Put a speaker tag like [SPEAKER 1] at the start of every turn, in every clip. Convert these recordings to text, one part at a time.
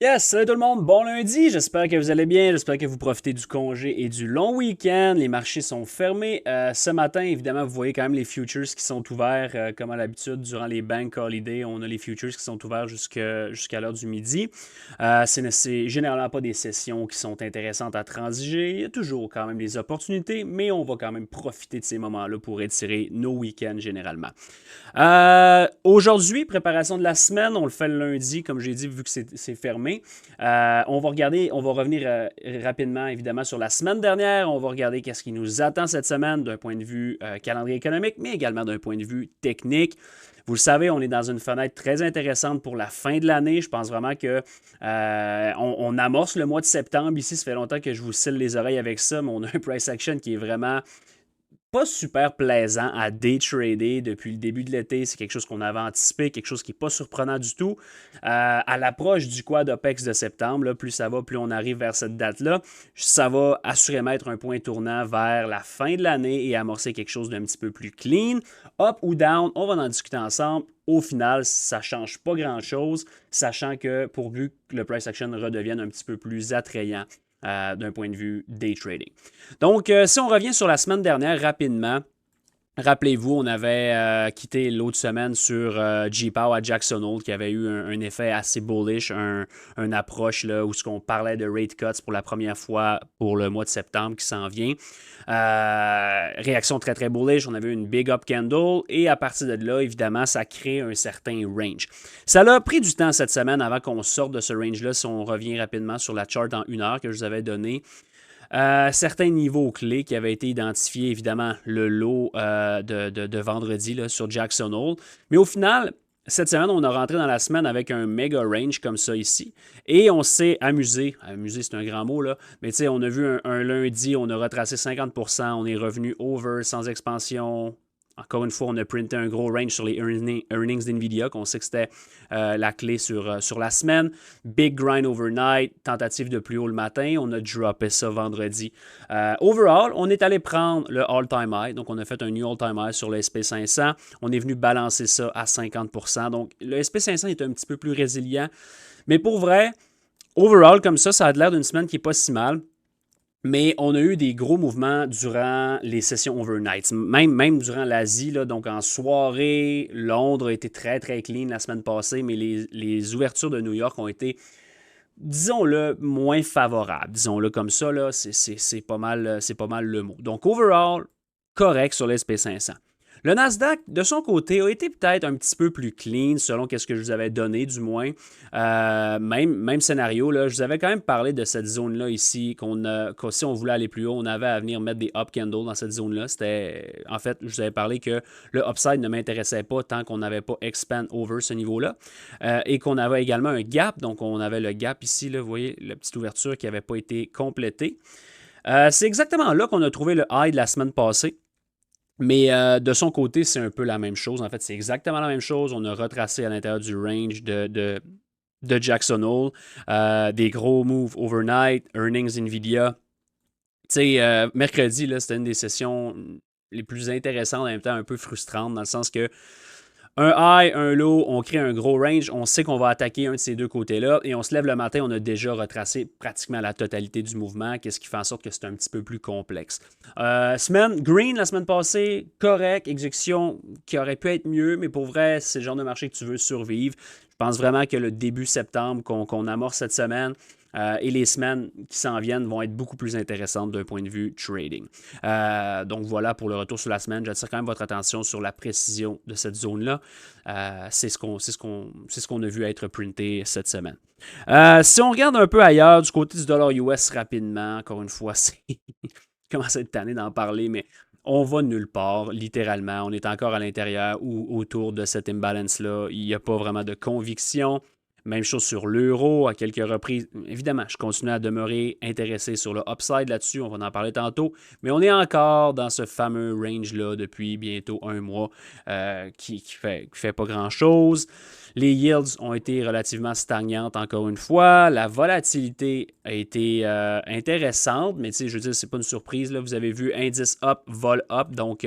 [SPEAKER 1] Yes, salut tout le monde, bon lundi, j'espère que vous allez bien, j'espère que vous profitez du congé et du long week-end. Les marchés sont fermés ce matin, évidemment vous voyez quand même les futures qui sont ouverts comme à l'habitude durant les bank holidays, on a les futures qui sont ouverts jusqu'à l'heure du midi. C'est généralement pas des sessions qui sont intéressantes à transiger, il y a toujours quand même des opportunités, mais on va quand même profiter de ces moments-là pour étirer nos week-ends généralement. Aujourd'hui, préparation de la semaine, on le fait le lundi, comme j'ai dit, vu que c'est fermé. On va revenir rapidement, évidemment, sur la semaine dernière. On va regarder qu'est-ce qui nous attend cette semaine d'un point de vue calendrier économique, mais également d'un point de vue technique. Vous le savez, on est dans une fenêtre très intéressante pour la fin de l'année. Je pense vraiment que on amorce le mois de septembre ici. Ça fait longtemps que je vous scelle les oreilles avec ça, mais on a un price action qui est vraiment pas super plaisant à day trader depuis le début de l'été. C'est quelque chose qu'on avait anticipé, quelque chose qui n'est pas surprenant du tout. À l'approche du quad OPEX de septembre, là, plus ça va, plus on arrive vers cette date-là, ça va assurément être un point tournant vers la fin de l'année et amorcer quelque chose d'un petit peu plus clean. Up ou down, on va en discuter ensemble. Au final, ça ne change pas grand-chose, sachant que pourvu que le price action redevienne un petit peu plus attrayant d'un point de vue day trading. Donc, si on revient sur la semaine dernière rapidement, rappelez-vous, on avait quitté l'autre semaine sur G-Pow à Jackson Hole qui avait eu un effet assez bullish, une approche là, où on parlait de rate cuts pour la première fois pour le mois de septembre qui s'en vient. Réaction très très bullish, on avait eu une big up candle et à partir de là, évidemment, ça crée un certain range. Ça a pris du temps cette semaine avant qu'on sorte de ce range-là si on revient rapidement sur la chart en 1 heure que je vous avais donnée. Certains niveaux clés qui avaient été identifiés, évidemment, le lot de vendredi là, sur Jackson Hole. Mais au final, cette semaine, on a rentré dans la semaine avec un méga range comme ça ici. Et on s'est amusé. Amusé, c'est un grand mot, là. Mais tu sais, on a vu un lundi, on a retracé 50%, on est revenu over sans expansion. Encore une fois, on a printé un gros range sur les earnings d'NVIDIA, qu'on sait que c'était la clé sur la semaine. Big grind overnight, tentative de plus haut le matin. On a droppé ça vendredi. Overall, on est allé prendre le all-time high. Donc, on a fait un new all-time high sur le SP500. On est venu balancer ça à 50%. Donc, le SP500 est un petit peu plus résilient. Mais pour vrai, overall, comme ça a l'air d'une semaine qui n'est pas si mal. Mais on a eu des gros mouvements durant les sessions overnight, même durant l'Asie. Donc en soirée, Londres a été très très clean la semaine passée, mais les ouvertures de New York ont été, disons-le, moins favorables. Disons-le comme ça, c'est pas mal le mot. Donc overall, correct sur l'SP500. Le Nasdaq, de son côté, a été peut-être un petit peu plus clean, selon ce que je vous avais donné, du moins. Même scénario, là, je vous avais quand même parlé de cette zone-là ici, que si on voulait aller plus haut, on avait à venir mettre des up candles dans cette zone-là. En fait, je vous avais parlé que le upside ne m'intéressait pas tant qu'on n'avait pas expand over ce niveau-là. Et qu'on avait également un gap, donc on avait le gap ici, là, vous voyez, la petite ouverture qui n'avait pas été complétée. C'est exactement là qu'on a trouvé le high de la semaine passée. Mais de son côté, c'est un peu la même chose. En fait, c'est exactement la même chose. On a retracé à l'intérieur du range de Jackson Hole des gros moves overnight, earnings NVIDIA. Tu sais, mercredi, là, c'était une des sessions les plus intéressantes, en même temps un peu frustrantes, dans le sens que un high, un low, on crée un gros range, on sait qu'on va attaquer un de ces deux côtés-là, et on se lève le matin, on a déjà retracé pratiquement la totalité du mouvement, qu'est-ce qui fait en sorte que c'est un petit peu plus complexe. Semaine, green la semaine passée, correct, exécution qui aurait pu être mieux, mais pour vrai, c'est le genre de marché que tu veux survivre. Je pense vraiment que le début septembre qu'on amorce cette semaine, et les semaines qui s'en viennent vont être beaucoup plus intéressantes d'un point de vue trading. Donc voilà pour le retour sur la semaine. J'attire quand même votre attention sur la précision de cette zone-là. C'est ce qu'on a vu être printé cette semaine. Si on regarde un peu ailleurs, du côté du dollar US rapidement, encore une fois, je commence à être tanné d'en parler, mais on va nulle part, littéralement. On est encore à l'intérieur ou autour de cet imbalance-là. Il n'y a pas vraiment de conviction. Même chose sur l'euro à quelques reprises. Évidemment, je continue à demeurer intéressé sur le upside là-dessus. On va en parler tantôt. Mais on est encore dans ce fameux range-là depuis bientôt un mois qui fait pas grand-chose. Les yields ont été relativement stagnantes encore une fois. La volatilité a été intéressante, mais je veux dire, c'est pas une surprise. Là. Vous avez vu indice up, vol up. Donc,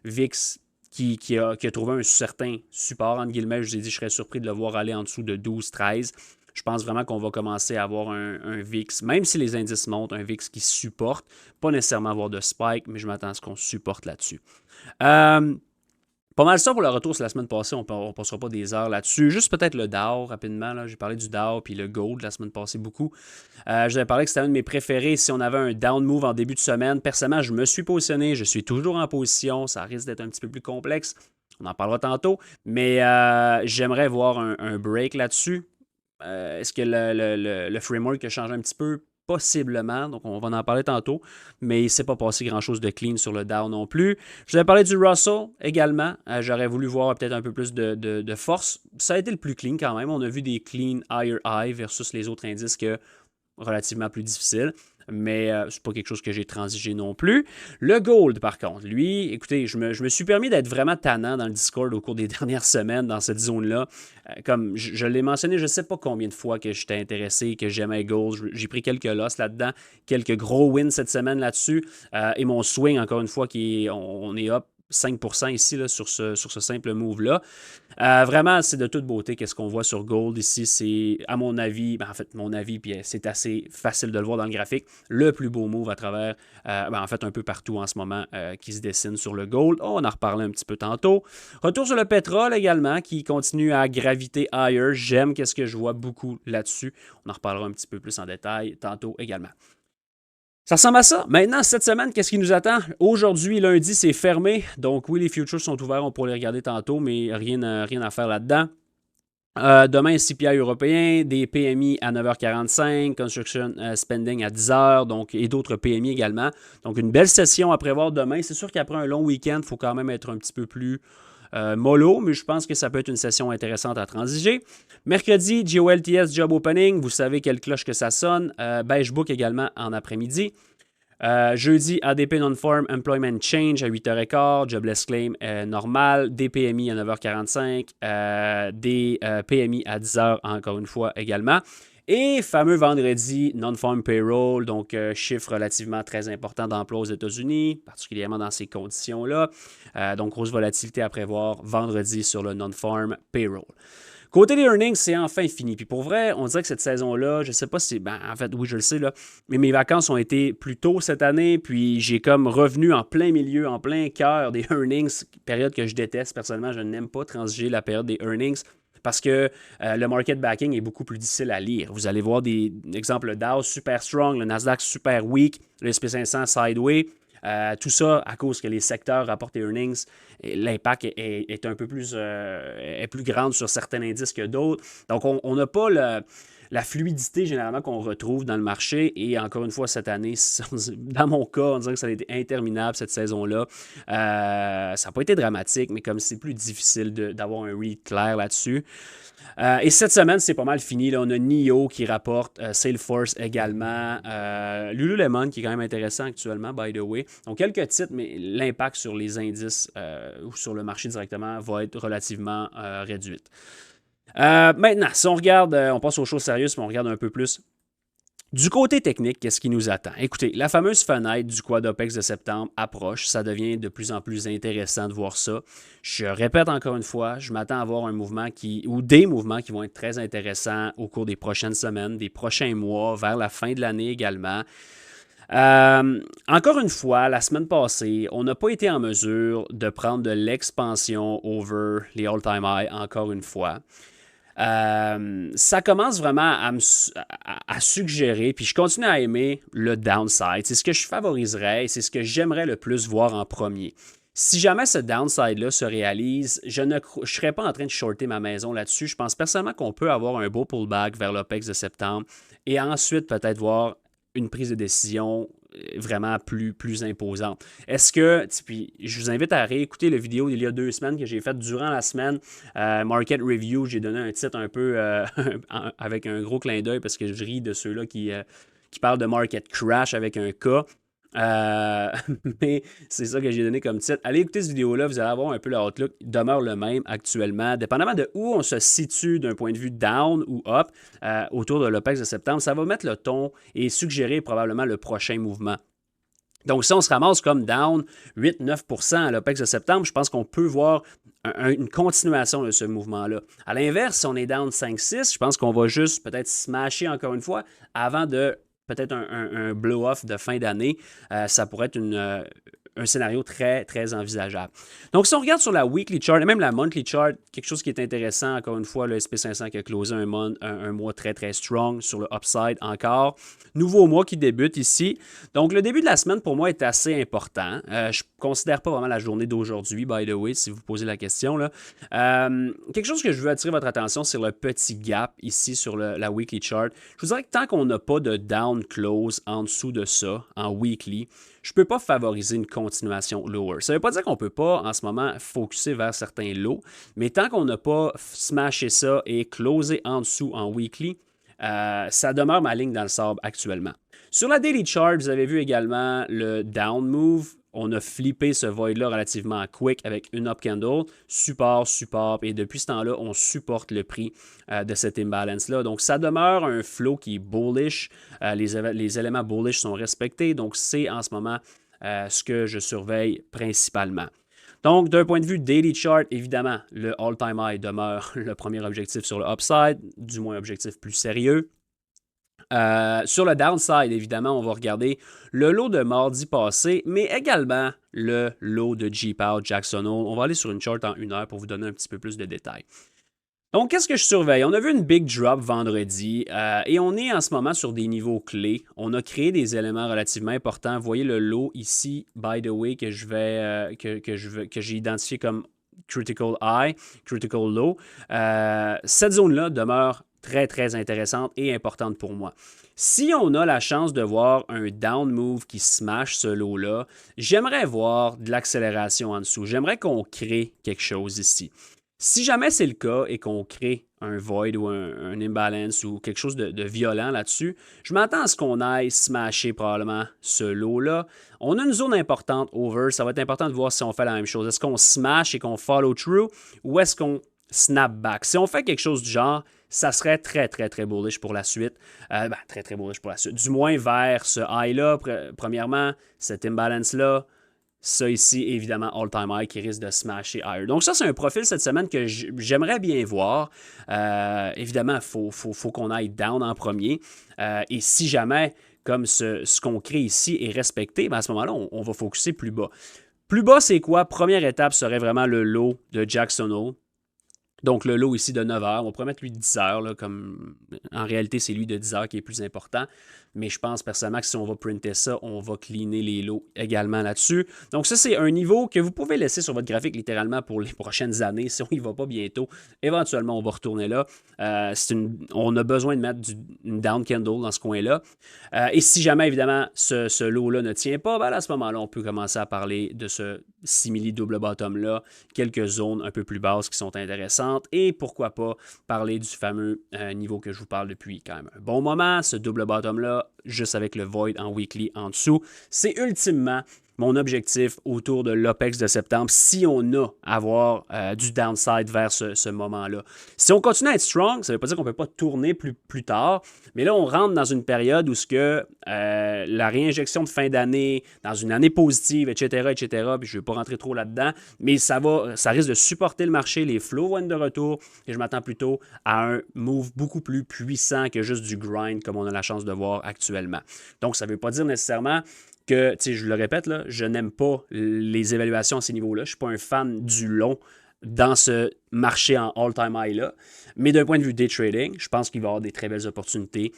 [SPEAKER 1] VIX qui a trouvé un certain support, entre guillemets. Je vous ai dit, je serais surpris de le voir aller en dessous de 12-13. Je pense vraiment qu'on va commencer à avoir un VIX, même si les indices montent, un VIX qui supporte. Pas nécessairement avoir de spike, mais je m'attends à ce qu'on supporte là-dessus. Pas mal ça pour le retour sur la semaine passée. On ne passera pas des heures là-dessus. Juste peut-être le Dow rapidement. Là. J'ai parlé du Dow puis le Gold la semaine passée beaucoup. Je vous avais parlé que c'était un de mes préférés si on avait un down move en début de semaine. Personnellement, je me suis positionné. Je suis toujours en position. Ça risque d'être un petit peu plus complexe. On en parlera tantôt. Mais j'aimerais voir un break là-dessus. Est-ce que le framework a changé un petit peu? Possiblement, donc on va en parler tantôt, mais il ne s'est pas passé grand-chose de clean sur le Dow non plus. Je vous avais parlé du Russell également. J'aurais voulu voir peut-être un peu plus de force. Ça a été le plus clean quand même. On a vu des clean higher high versus les autres indices que relativement plus difficiles. Mais c'est pas quelque chose que j'ai transigé non plus. Le Gold, par contre, lui, écoutez, je me suis permis d'être vraiment tannant dans le Discord au cours des dernières semaines dans cette zone-là. Comme je l'ai mentionné, je ne sais pas combien de fois que j'étais intéressé, que j'aimais Gold. J'ai pris quelques losses là-dedans, quelques gros wins cette semaine là-dessus. Et mon swing, encore une fois, on est up 5% ici là, sur ce simple move-là. Vraiment, c'est de toute beauté qu'est-ce qu'on voit sur Gold ici. C'est, à mon avis, mon avis, puis c'est assez facile de le voir dans le graphique, le plus beau move à travers, en fait, un peu partout en ce moment qui se dessine sur le Gold. On en reparlait un petit peu tantôt. Retour sur le pétrole également, qui continue à graviter higher. J'aime qu'est-ce que je vois beaucoup là-dessus. On en reparlera un petit peu plus en détail tantôt également. Ça ressemble à ça. Maintenant, cette semaine, qu'est-ce qui nous attend? Aujourd'hui, lundi, c'est fermé. Donc oui, les futures sont ouverts, on pourra les regarder tantôt, mais rien à faire là-dedans. Demain, CPI européen, des PMI à 9h45, Construction Spending à 10h, donc, et d'autres PMI également. Donc, une belle session à prévoir demain. C'est sûr qu'après un long week-end, il faut quand même être un petit peu plus mollo, mais je pense que ça peut être une session intéressante à transiger. Mercredi, GOLTS Job Opening, vous savez quelle cloche que ça sonne. Beige Book également en après-midi. Jeudi, ADP Non-Farm Employment Change à 8h15, Jobless Claim normal, des PMI à 9h45, des PMI à 10h encore une fois également. Et fameux vendredi, Non-Farm Payroll, donc chiffre relativement très important d'emploi aux États-Unis, particulièrement dans ces conditions-là. Donc grosse volatilité à prévoir vendredi sur le Non-Farm Payroll. Côté des earnings, c'est enfin fini. Puis pour vrai, on dirait que cette saison-là, je sais pas si... en fait, oui, je le sais, là, mais mes vacances ont été plus tôt cette année, puis j'ai comme revenu en plein milieu, en plein cœur des earnings, période que je déteste. Personnellement, je n'aime pas transiger la période des earnings parce que le market backing est beaucoup plus difficile à lire. Vous allez voir des exemples, le Dow super strong, le Nasdaq super weak, le SP500 sideway. Tout ça à cause que les secteurs rapportent des earnings, l'impact est un peu plus, est plus grande sur certains indices que d'autres. Donc, on n'a pas la fluidité généralement qu'on retrouve dans le marché. Et encore une fois, cette année, dans mon cas, on dirait que ça a été interminable cette saison-là. Ça n'a pas été dramatique, mais comme c'est plus difficile d'avoir un read clair là-dessus. Et cette semaine, c'est pas mal fini. Là. On a NIO qui rapporte, Salesforce également, Lululemon qui est quand même intéressant actuellement, by the way. Donc, quelques titres, mais l'impact sur les indices ou sur le marché directement va être relativement réduit. Maintenant, si on regarde, on passe aux choses sérieuses, mais on regarde un peu plus. Du côté technique, qu'est-ce qui nous attend? Écoutez, la fameuse fenêtre du quad OPEX de septembre approche. Ça devient de plus en plus intéressant de voir ça. Je répète encore une fois, je m'attends à voir un mouvement ou des mouvements qui vont être très intéressants au cours des prochaines semaines, des prochains mois, vers la fin de l'année également. Encore une fois, la semaine passée, on n'a pas été en mesure de prendre de l'expansion over les all-time high encore une fois. Ça commence vraiment à suggérer, puis je continue à aimer le downside. C'est ce que je favoriserais et c'est ce que j'aimerais le plus voir en premier. Si jamais ce downside-là se réalise, je ne serais pas en train de shorter ma maison là-dessus. Je pense personnellement qu'on peut avoir un beau pullback vers l'OPEX de septembre et ensuite peut-être voir une prise de décision vraiment plus imposantes. Est-ce que, puis je vous invite à réécouter la vidéo d'il y a 2 semaines que j'ai faite durant la semaine, Market Review, j'ai donné un titre un peu avec un gros clin d'œil parce que je ris de ceux-là qui parlent de Market Crash avec un K. Euh, mais c'est ça que j'ai donné comme titre. Allez écouter cette vidéo-là, vous allez avoir un peu le outlook. Il demeure le même actuellement. Dépendamment de où on se situe d'un point de vue down ou up autour de l'OPEX de septembre, ça va mettre le ton et suggérer probablement le prochain mouvement. Donc, si on se ramasse comme down 8-9% à l'OPEX de septembre, je pense qu'on peut voir une continuation de ce mouvement-là. À l'inverse, si on est down 5-6, je pense qu'on va juste peut-être smasher encore une fois avant de peut-être un blow-off de fin d'année. Ça pourrait être un scénario très, très envisageable. Donc, si on regarde sur la weekly chart et même la monthly chart, quelque chose qui est intéressant, encore une fois, le SP500 qui a closé un mois très, très strong sur le upside encore. Nouveau mois qui débute ici. Donc, le début de la semaine, pour moi, est assez important. Je ne considère pas vraiment la journée d'aujourd'hui, by the way, si vous posez la question. Là. Quelque chose que je veux attirer votre attention, c'est le petit gap ici sur la weekly chart. Je vous dirais que tant qu'on n'a pas de down close en dessous de ça, en weekly, je ne peux pas favoriser une continuation lower. Ça ne veut pas dire qu'on ne peut pas, en ce moment, focuser vers certains lows, mais tant qu'on n'a pas smashé ça et closé en dessous en weekly, ça demeure ma ligne dans le sable actuellement. Sur la daily chart, vous avez vu également le down move. On a flippé ce void-là relativement quick avec une up candle, support, et depuis ce temps-là, on supporte le prix de cet imbalance-là. Donc, ça demeure un flow qui est bullish. Les éléments bullish sont respectés. Donc, c'est en ce moment ce que je surveille principalement. Donc, d'un point de vue daily chart, évidemment, le all-time high demeure le premier objectif sur le upside, du moins objectif plus sérieux. Sur le downside, évidemment, on va regarder le lot de mardi passé, mais également le lot de G-Power Jackson Hole. On va aller sur une chart en 1 heure pour vous donner un petit peu plus de détails. Donc, qu'est-ce que je surveille? On a vu une big drop vendredi et on est en ce moment sur des niveaux clés. On a créé des éléments relativement importants. Vous voyez le lot ici, by the way, que j'ai identifié comme critical high, critical low. Cette zone-là demeure très, très intéressante et importante pour moi. Si on a la chance de voir un down move qui smash ce lot-là, j'aimerais voir de l'accélération en dessous. J'aimerais qu'on crée quelque chose ici. Si jamais c'est le cas et qu'on crée un void ou un imbalance ou quelque chose de violent là-dessus, je m'attends à ce qu'on aille smasher probablement ce lot-là. On a une zone importante over. Ça va être important de voir si on fait la même chose. Est-ce qu'on smash et qu'on follow through ou est-ce qu'on snap back? Si on fait quelque chose du genre, ça serait très, très, très bullish pour la suite. Très, très bullish pour la suite. Du moins vers ce high-là, premièrement, cet imbalance-là. Ça ici, évidemment, all-time high qui risque de smasher higher. Donc ça, c'est un profil cette semaine que j'aimerais bien voir. Évidemment, il faut qu'on aille down en premier. Et si jamais, comme ce qu'on crée ici est respecté, à ce moment-là, on va focuser plus bas. Plus bas, c'est quoi? Première étape serait vraiment le low de Jackson Hole. Donc, le lot ici de 9 heures, on pourrait mettre lui de 10 heures, là, comme en réalité, c'est lui de 10 heures qui est plus important. Mais je pense personnellement que si on va printer ça, on va cleaner les lots également là-dessus. Donc, ça, c'est un niveau que vous pouvez laisser sur votre graphique littéralement pour les prochaines années. Si on n'y va pas bientôt, éventuellement, on va retourner là. On a besoin de mettre une down candle dans ce coin-là. Et si jamais, évidemment, ce lot-là ne tient pas, à ce moment-là, on peut commencer à parler de ce simili double bottom-là, quelques zones un peu plus basses qui sont intéressantes et pourquoi pas parler du fameux niveau que je vous parle depuis quand même un bon moment, ce double bottom-là, juste avec le void en weekly en dessous. C'est ultimement mon objectif autour de l'OPEX de septembre si on a à avoir du downside vers ce moment-là. Si on continue à être strong, ça ne veut pas dire qu'on ne peut pas tourner plus tard, mais là, on rentre dans une période où la réinjection de fin d'année, dans une année positive, etc., puis je ne vais pas rentrer trop là-dedans, mais ça risque de supporter le marché, les flows vont être de retour, et je m'attends plutôt à un move beaucoup plus puissant que juste du grind comme on a la chance de voir actuellement. Donc, ça ne veut pas dire nécessairement que, je le répète, là, je n'aime pas les évaluations à ces niveaux-là. Je ne suis pas un fan du long dans ce marché en all-time high-là. Mais d'un point de vue day trading, je pense qu'il va y avoir des très belles opportunités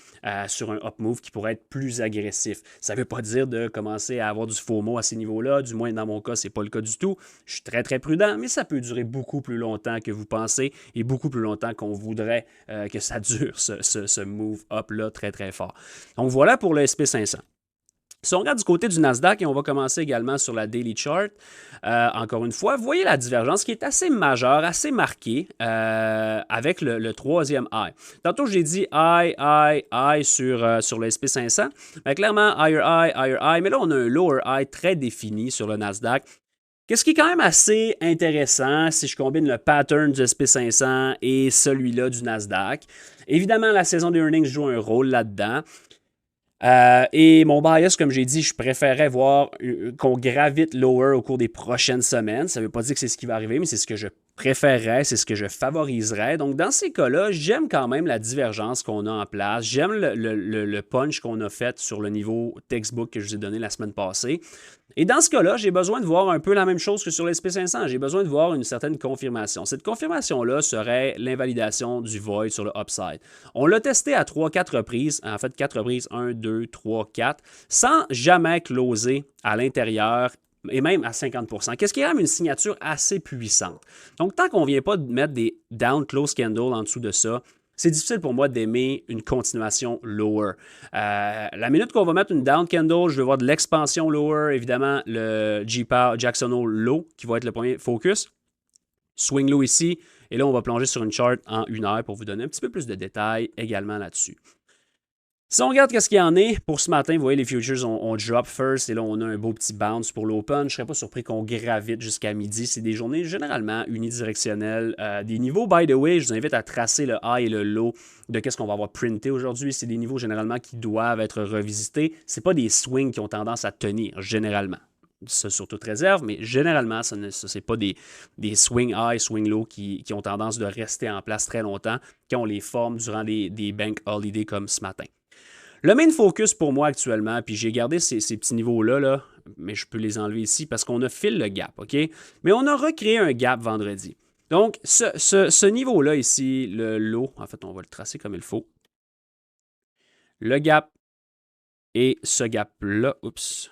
[SPEAKER 1] sur un up move qui pourrait être plus agressif. Ça ne veut pas dire de commencer à avoir du FOMO à ces niveaux-là. Du moins, dans mon cas, ce n'est pas le cas du tout. Je suis très, très prudent, mais ça peut durer beaucoup plus longtemps que vous pensez et beaucoup plus longtemps qu'on voudrait que ça dure, ce move up-là très, très fort. Donc voilà pour le SP500. Si on regarde du côté du Nasdaq, et on va commencer également sur la Daily Chart, encore une fois, vous voyez la divergence qui est assez majeure, assez marquée avec le troisième high. Tantôt, j'ai dit high sur le SP500. Mais clairement, higher high. Mais là, on a un lower high très défini sur le Nasdaq. Qu'est-ce qui est quand même assez intéressant si je combine le pattern du SP500 et celui-là du Nasdaq. Évidemment, la saison des earnings joue un rôle là-dedans. Et mon bias, comme j'ai dit, je préférais voir qu'on gravite lower au cours des prochaines semaines. Ça ne veut pas dire que c'est ce qui va arriver, mais c'est ce que je préférerais, c'est ce que je favoriserais. Donc, dans ces cas-là, j'aime quand même la divergence qu'on a en place. J'aime le punch qu'on a fait sur le niveau textbook que je vous ai donné la semaine passée. Et dans ce cas-là, j'ai besoin de voir un peu la même chose que sur l'SP500. J'ai besoin de voir une certaine confirmation. Cette confirmation-là serait l'invalidation du void sur le upside. On l'a testé à 3-4 reprises, en fait 4 reprises, 1, 2, 3, 4, sans jamais closer à l'intérieur et même à 50%. Qu'est-ce qui est quand même une signature assez puissante. Donc, tant qu'on ne vient pas de mettre des down close candles en dessous de ça, c'est difficile pour moi d'aimer une continuation lower. La minute qu'on va mettre une down candle, je vais voir de l'expansion lower, évidemment le Jackson Hole low qui va être le premier focus. Swing low ici, et là on va plonger sur une chart en 1 heure pour vous donner un petit peu plus de détails également là-dessus. Si on regarde ce qu'il y en est, pour ce matin, vous voyez, les futures ont drop first et là, on a un beau petit bounce pour l'open. Je ne serais pas surpris qu'on gravite jusqu'à midi. C'est des journées généralement unidirectionnelles. Des niveaux, by the way, je vous invite à tracer le high et le low de qu'est-ce qu'on va avoir printé aujourd'hui. C'est des niveaux généralement qui doivent être revisités. Ce n'est pas des swings qui ont tendance à tenir, généralement. Ça, sur toute réserve, mais généralement, ce n'est pas des swing high, swing low qui ont tendance de rester en place très longtemps, quand on les forme durant des bank holidays comme ce matin. Le main focus pour moi actuellement, puis j'ai gardé ces petits niveaux-là, là, mais je peux les enlever ici parce qu'on a fil le gap, OK? Mais on a recréé un gap vendredi. Donc, ce niveau-là ici, le low, en fait, on va le tracer comme il faut. Le gap et ce gap-là, oups.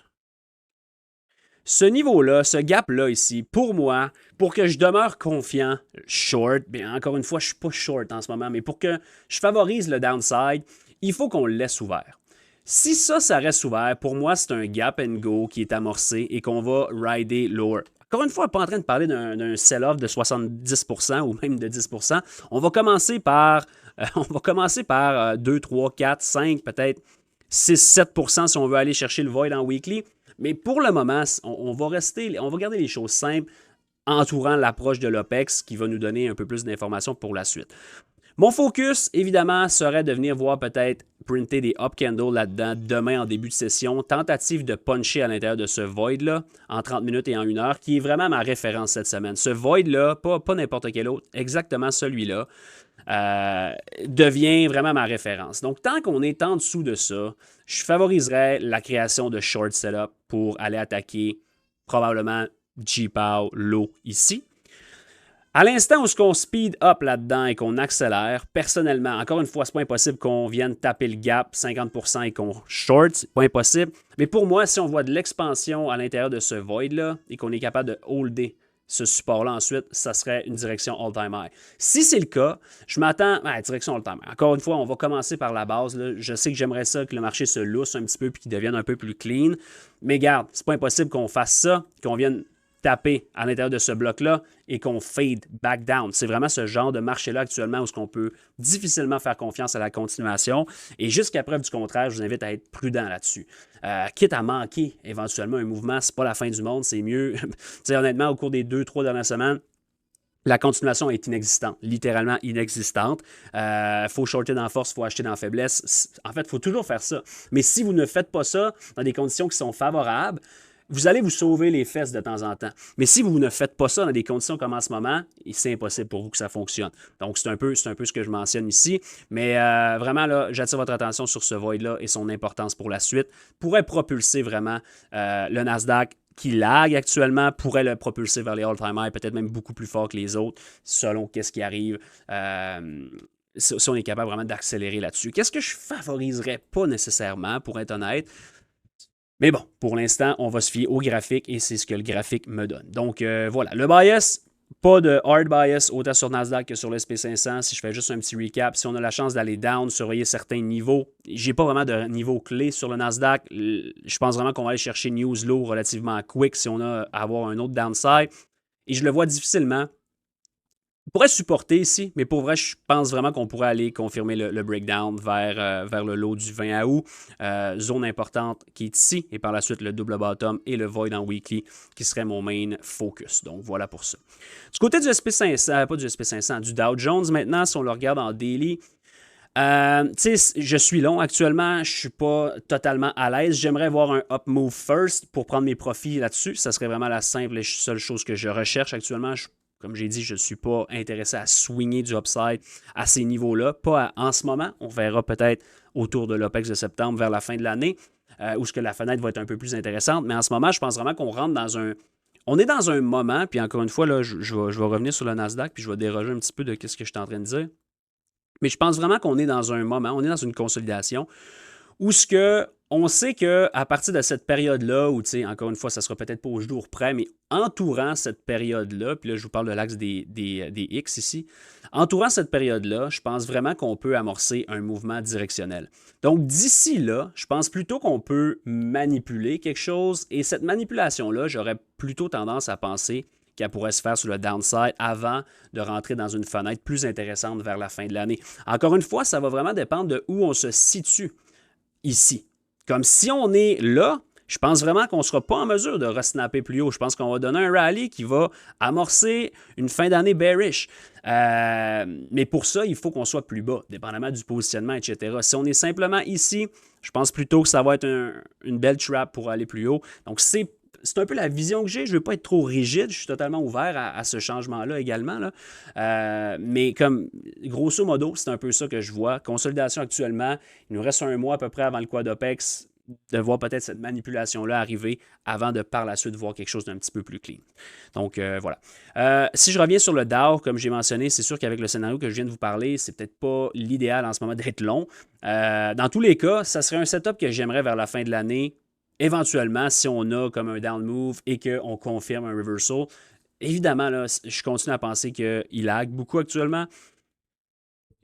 [SPEAKER 1] Ce niveau-là, ce gap-là ici, pour moi, pour que je demeure confiant, short, bien encore une fois, je ne suis pas short en ce moment, mais pour que je favorise le downside, il faut qu'on le laisse ouvert. Si ça reste ouvert, pour moi, c'est un gap and go qui est amorcé et qu'on va rider lower. Encore une fois, on n'est pas en train de parler d'un sell-off de 70% ou même de 10%. On va commencer par 2, 3, 4, 5, peut-être 6, 7% si on veut aller chercher le void en weekly. Mais pour le moment, on va garder les choses simples entourant l'approche de l'OPEX qui va nous donner un peu plus d'informations pour la suite. Mon focus, évidemment, serait de venir voir peut-être printer des up candles là-dedans demain en début de session. Tentative de puncher à l'intérieur de ce void-là en 30 minutes et en 1 heure, qui est vraiment ma référence cette semaine. Ce void-là, pas n'importe quel autre, exactement celui-là, devient vraiment ma référence. Donc, tant qu'on est en dessous de ça, je favoriserais la création de short setup pour aller attaquer probablement GPOW low ici. À l'instant où on speed up là-dedans et qu'on accélère, personnellement, encore une fois, c'est pas impossible qu'on vienne taper le gap 50% et qu'on short, c'est pas impossible. Mais pour moi, si on voit de l'expansion à l'intérieur de ce void-là et qu'on est capable de holder ce support-là ensuite, ça serait une direction all-time high. Si c'est le cas, je m'attends à la direction all-time high. Encore une fois, on va commencer par la base. Là. Je sais que j'aimerais ça que le marché se lousse un petit peu et qu'il devienne un peu plus clean. Mais garde, c'est pas impossible qu'on fasse ça, qu'on vienne taper à l'intérieur de ce bloc-là et qu'on fade back down. C'est vraiment ce genre de marché-là actuellement où on peut difficilement faire confiance à la continuation. Et jusqu'à preuve du contraire, je vous invite à être prudent là-dessus. Quitte à manquer éventuellement un mouvement, c'est pas la fin du monde, c'est mieux. Honnêtement, au cours des 2-3 dernières semaines, la continuation est inexistante, littéralement inexistante. Faut shorter dans la force, il faut acheter dans la faiblesse. En fait, il faut toujours faire ça. Mais si vous ne faites pas ça dans des conditions qui sont favorables, vous allez vous sauver les fesses de temps en temps. Mais si vous ne faites pas ça dans des conditions comme en ce moment, c'est impossible pour vous que ça fonctionne. Donc, c'est un peu ce que je mentionne ici. Mais vraiment, là, j'attire votre attention sur ce void-là et son importance pour la suite. Pourrait propulser vraiment le Nasdaq qui lag actuellement, pourrait le propulser vers les all-time high, peut-être même beaucoup plus fort que les autres, selon qu'est-ce qui arrive. Si on est capable vraiment d'accélérer là-dessus. Qu'est-ce que je favoriserais pas nécessairement, pour être honnête? Mais bon, pour l'instant, on va se fier au graphique et c'est ce que le graphique me donne. Donc voilà, le bias, Pas de hard bias autant sur Nasdaq que sur le SP500. Si je fais juste un petit recap, si on a la chance d'aller down, surveiller certains niveaux, j'ai pas vraiment de niveau clé sur le Nasdaq. Je pense vraiment qu'on va aller chercher news low relativement quick si on a à avoir un autre downside. Et je le vois difficilement. On pourrait supporter ici, mais pour vrai, je pense vraiment qu'on pourrait aller confirmer le breakdown vers le low du 20 août. Zone importante qui est ici, et par la suite le double bottom et le void en weekly qui serait mon main focus. Donc voilà pour ça. Du côté du SP500, pas du SP500, du Dow Jones maintenant, si on le regarde en daily, je suis long actuellement, je suis pas totalement à l'aise. J'aimerais voir un up move first pour prendre mes profits là-dessus. Ça serait vraiment la simple et seule chose que je recherche actuellement. Comme j'ai dit, je ne suis pas intéressé à swinger du upside à ces niveaux-là. Pas en ce moment. On verra peut-être autour de l'OPEX de septembre vers la fin de l'année où ce que la fenêtre va être un peu plus intéressante. Mais en ce moment, je pense vraiment qu'on rentre dans un... On est dans un moment, puis encore une fois, là, je vais revenir sur le Nasdaq, puis je vais déroger un petit peu de ce que je suis en train de dire. Mais je pense vraiment qu'on est dans un moment, on est dans une consolidation où ce que on sait qu'à partir de cette période-là, où, encore une fois, ça ne sera peut-être pas au jour près, mais entourant cette période-là, puis là, je vous parle de l'axe des X ici, entourant cette période-là, je pense vraiment qu'on peut amorcer un mouvement directionnel. Donc, d'ici là, je pense plutôt qu'on peut manipuler quelque chose, et cette manipulation-là, j'aurais plutôt tendance à penser qu'elle pourrait se faire sur le downside avant de rentrer dans une fenêtre plus intéressante vers la fin de l'année. Encore une fois, ça va vraiment dépendre de où on se situe ici. Comme si on est là, je pense vraiment qu'on ne sera pas en mesure de resnapper plus haut. Je pense qu'on va donner un rallye qui va amorcer une fin d'année bearish. Mais pour ça, il faut qu'on soit plus bas, dépendamment du positionnement, etc. Si on est simplement ici, je pense plutôt que ça va être une belle trap pour aller plus haut. Donc, c'est un peu la vision que j'ai. Je ne veux pas être trop rigide. Je suis totalement ouvert à ce changement-là également. Là. Mais comme grosso modo, c'est un peu ça que je vois. Consolidation actuellement. Il nous reste un mois à peu près avant le quad-opex de voir peut-être cette manipulation-là arriver avant de par la suite voir quelque chose d'un petit peu plus clean. Donc voilà. Si je reviens sur le Dow, comme j'ai mentionné, c'est sûr qu'avec le scénario que je viens de vous parler, c'est peut-être pas l'idéal en ce moment d'être long. Dans tous les cas, ça serait un setup que j'aimerais vers la fin de l'année. Éventuellement, si on a comme un down move et qu'on confirme un reversal, évidemment, là, je continue à penser qu'il lag beaucoup actuellement.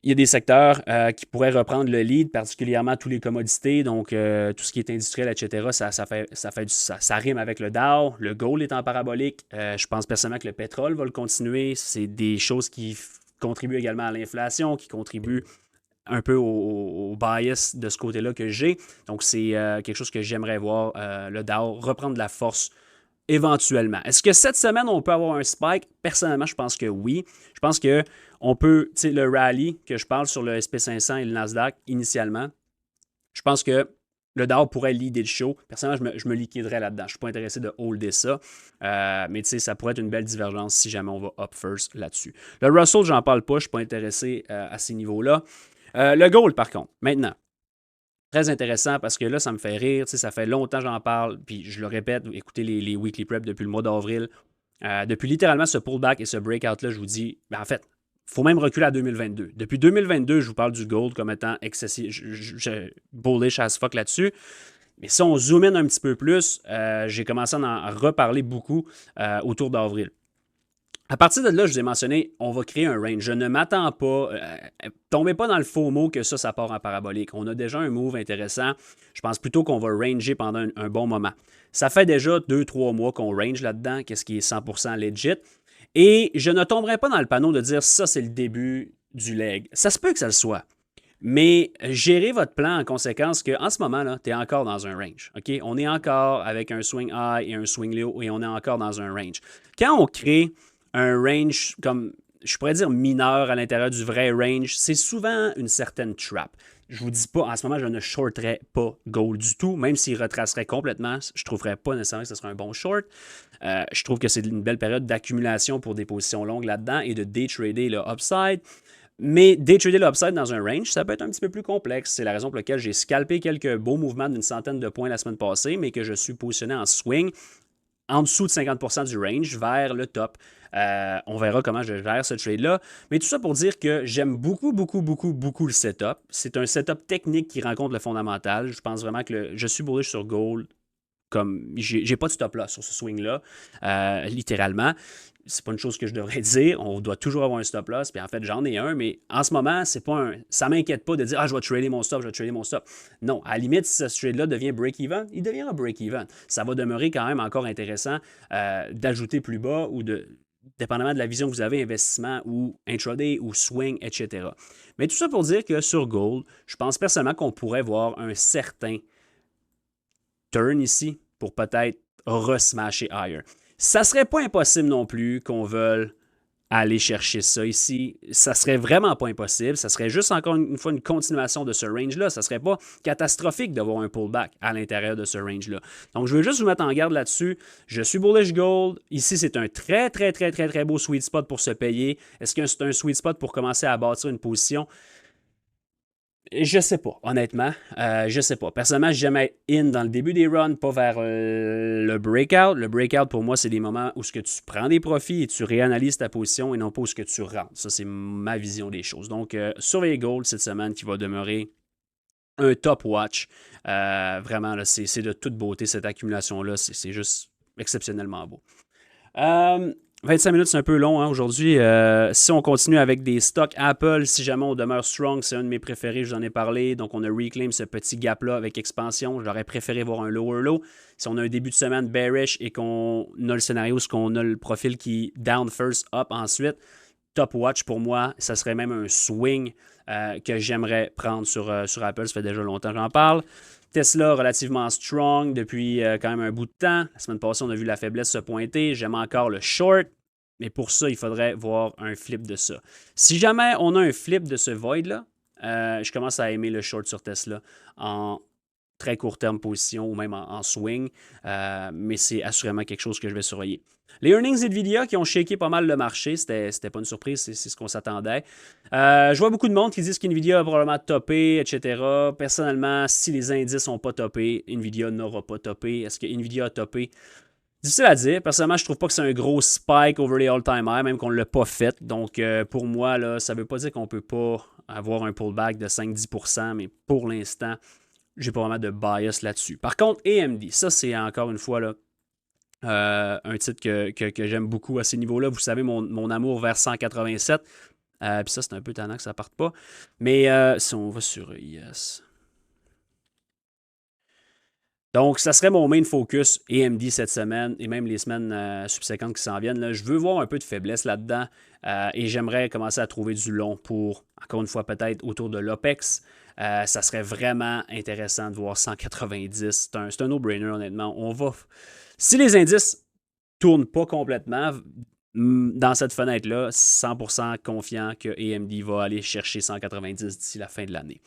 [SPEAKER 1] Il y a des secteurs qui pourraient reprendre le lead, particulièrement tous les commodités, donc tout ce qui est industriel, etc. Ça rime avec le Dow. Le gold est en parabolique. Je pense personnellement que le pétrole va le continuer. C'est des choses qui contribuent également à l'inflation, qui contribuent un peu au bias de ce côté-là que j'ai. Donc, c'est quelque chose que j'aimerais voir le Dow reprendre de la force éventuellement. Est-ce que cette semaine, on peut avoir un spike? Personnellement, je pense que oui. Je pense qu'on peut, tu sais, le rallye que je parle sur le SP500 et le Nasdaq initialement, je pense que le Dow pourrait leader le show. Personnellement, je me liquiderais là-dedans. Je ne suis pas intéressé de holder ça. Mais tu sais, ça pourrait être une belle divergence si jamais on va up first là-dessus. Le Russell, j'en parle pas. Je ne suis pas intéressé à ces niveaux-là. Le gold, par contre, maintenant, très intéressant parce que là, ça me fait rire. Ça fait longtemps que j'en parle. Puis je le répète, écoutez les weekly prep depuis le mois d'avril. Depuis littéralement ce pullback et ce breakout-là, je vous dis, en fait, il faut même reculer à 2022. Depuis 2022, je vous parle du gold comme étant excessif, bullish as fuck là-dessus. Mais si on zoom in un petit peu plus, j'ai commencé à en reparler beaucoup autour d'avril. À partir de là, je vous ai mentionné, on va créer un range. Je ne m'attends pas, tombez pas dans le faux mot que ça part en parabolique. On a déjà un move intéressant. Je pense plutôt qu'on va ranger pendant un bon moment. Ça fait déjà 2-3 mois qu'on range là-dedans, qu'est-ce qui est 100% legit. Et je ne tomberai pas dans le panneau de dire ça, c'est le début du leg. Ça se peut que ça le soit. Mais gérez votre plan en conséquence qu'en ce moment, tu es encore dans un range. Okay? On est encore avec un swing high et un swing low et on est encore dans un range. Quand on crée un range comme, je pourrais dire mineur à l'intérieur du vrai range, c'est souvent une certaine trap. Je vous dis pas, en ce moment, je ne shorterais pas gold du tout, même s'il retracerait complètement, je ne trouverais pas nécessairement que ce serait un bon short. Je trouve que c'est une belle période d'accumulation pour des positions longues là-dedans et de day trader le upside. Mais day trader le upside dans un range, ça peut être un petit peu plus complexe. C'est la raison pour laquelle j'ai scalpé quelques beaux mouvements d'une centaine de points la semaine passée, mais que je suis positionné en swing en dessous de 50% du range vers le top. On verra comment je gère ce trade-là. Mais tout ça pour dire que j'aime beaucoup, beaucoup, beaucoup, beaucoup le setup. C'est un setup technique qui rencontre le fondamental. Je pense vraiment que je suis bullish sur gold. Comme j'ai pas de stop là sur ce swing-là, littéralement. c'est pas une chose que je devrais dire. On doit toujours avoir un stop loss. Puis en fait, j'en ai un, mais en ce moment, c'est pas ça m'inquiète pas de dire je vais trader mon stop, je vais trader mon stop. Non, à la limite, si ce trade-là devient break-even, il deviendra break-even. Ça va demeurer quand même encore intéressant d'ajouter plus bas ou dépendamment de la vision que vous avez, investissement ou intraday ou swing, etc. Mais tout ça pour dire que sur Gold, je pense personnellement qu'on pourrait voir un certain turn ici pour peut-être resmasher higher. Ça serait pas impossible non plus qu'on veuille aller chercher ça ici. Ça serait vraiment pas impossible. Ça serait juste encore une fois une continuation de ce range-là. Ça serait pas catastrophique d'avoir un pullback à l'intérieur de ce range-là. Donc, je veux juste vous mettre en garde là-dessus. Je suis bullish gold. Ici, c'est un très, très, très, très, très beau sweet spot pour se payer. Est-ce que c'est un sweet spot pour commencer à bâtir une position? Je sais pas, honnêtement. Je sais pas. Personnellement, j'aime être in dans le début des runs, pas vers le breakout. Le breakout, pour moi, c'est des moments où ce que tu prends des profits et tu réanalyses ta position et non pas où ce que tu rentres. Ça, c'est ma vision des choses. Donc, surveillez Gold cette semaine qui va demeurer un top watch. Vraiment, là, c'est de toute beauté cette accumulation-là. C'est juste exceptionnellement beau. 25 minutes, c'est un peu long aujourd'hui. Si on continue avec des stocks Apple, si jamais on demeure strong, c'est un de mes préférés, je vous en ai parlé. Donc, on a reclaim ce petit gap-là avec expansion. J'aurais préféré voir un lower low. Si on a un début de semaine bearish et qu'on a le scénario, où on a le profil qui down first, up ensuite, top watch pour moi, ça serait même un swing que j'aimerais prendre sur Apple. Ça fait déjà longtemps que j'en parle. Tesla, relativement strong depuis quand même un bout de temps. La semaine passée, on a vu la faiblesse se pointer. J'aime encore le short, mais pour ça, il faudrait voir un flip de ça. Si jamais on a un flip de ce void-là, je commence à aimer le short sur Tesla en très court terme position ou même en swing, mais c'est assurément quelque chose que je vais surveiller. Les earnings Nvidia qui ont shaké pas mal le marché, c'était pas une surprise, c'est ce qu'on s'attendait. Je vois beaucoup de monde qui disent qu'Nvidia a probablement topé, etc. Personnellement, si les indices n'ont pas topé, Nvidia n'aura pas topé. Est-ce que Nvidia a topé? Difficile à dire. Personnellement, je trouve pas que c'est un gros spike over les all-time high, même qu'on ne l'a pas fait. Donc, pour moi, là, ça ne veut pas dire qu'on ne peut pas avoir un pullback de 5-10%, mais pour l'instant, j'ai pas vraiment de bias là-dessus. Par contre, AMD, ça, c'est encore une fois là, un titre que j'aime beaucoup à ces niveaux-là. Vous savez, mon amour vers 187. Puis ça, c'est un peu tannant que ça parte pas. Mais si on va sur IS. Donc, ça serait mon main focus AMD cette semaine et même les semaines subséquentes qui s'en viennent. Là. Je veux voir un peu de faiblesse là-dedans et j'aimerais commencer à trouver du long pour, encore une fois, peut-être autour de l'OPEX. Ça serait vraiment intéressant de voir 190. C'est un no-brainer, honnêtement. Si les indices ne tournent pas complètement dans cette fenêtre-là, 100% confiant que AMD va aller chercher 190 d'ici la fin de l'année.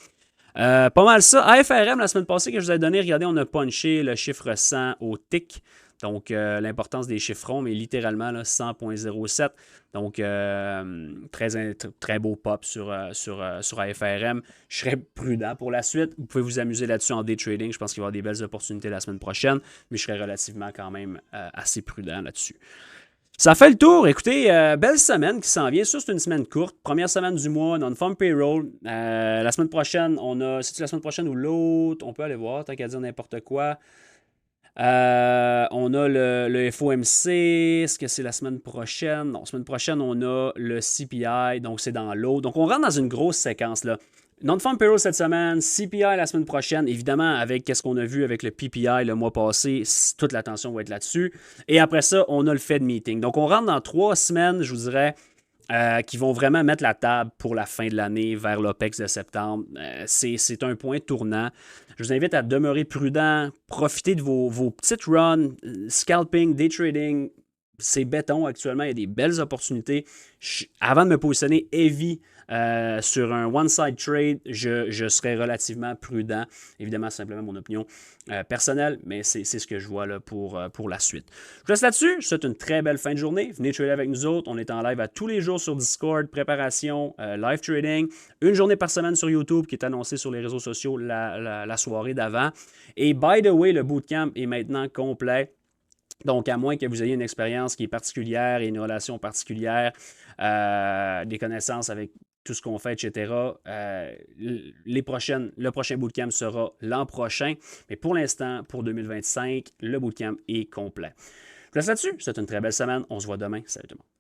[SPEAKER 1] Pas mal ça. AFRM, la semaine passée que je vous ai donné, regardez, on a punché le chiffre 100 au tick. Donc, l'importance des chiffres ronds, mais littéralement là, 100.07. Donc, très beau pop sur AFRM. Je serais prudent pour la suite. Vous pouvez vous amuser là-dessus en day trading. Je pense qu'il va y avoir des belles opportunités la semaine prochaine, mais je serais relativement quand même assez prudent là-dessus. Ça fait le tour. Écoutez, belle semaine qui s'en vient. Ça, c'est une semaine courte. Première semaine du mois, non-farm payroll. La semaine prochaine, c'est-tu la semaine prochaine ou l'autre? On peut aller voir, tant qu'à dire n'importe quoi. On a le FOMC. Est-ce que c'est la semaine prochaine? Non, la semaine prochaine, on a le CPI. Donc, c'est dans l'autre. Donc, on rentre dans une grosse séquence, là. Non-farm payroll cette semaine, CPI la semaine prochaine. Évidemment, avec ce qu'on a vu avec le PPI le mois passé, toute l'attention va être là-dessus. Et après ça, on a le Fed meeting. Donc, on rentre dans 3 semaines, je vous dirais, qui vont vraiment mettre la table pour la fin de l'année vers l'OPEX de septembre. C'est un point tournant. Je vous invite à demeurer prudent, profiter de vos petites runs, scalping, day trading. C'est béton actuellement, il y a des belles opportunités. Avant de me positionner heavy sur un one-side trade, je serais relativement prudent. Évidemment, c'est simplement mon opinion personnelle, mais c'est ce que je vois là pour la suite. Je vous laisse là-dessus. Je vous souhaite une très belle fin de journée. Venez trader avec nous autres. On est en live à tous les jours sur Discord, préparation, live trading. Une journée par semaine sur YouTube qui est annoncée sur les réseaux sociaux la soirée d'avant. Et by the way, le bootcamp est maintenant complet. Donc, à moins que vous ayez une expérience qui est particulière et une relation particulière, des connaissances avec tout ce qu'on fait, etc., le prochain bootcamp sera l'an prochain. Mais pour l'instant, pour 2025, le bootcamp est complet. Je laisse là-dessus. C'est une très belle semaine. On se voit demain. Salut tout le monde.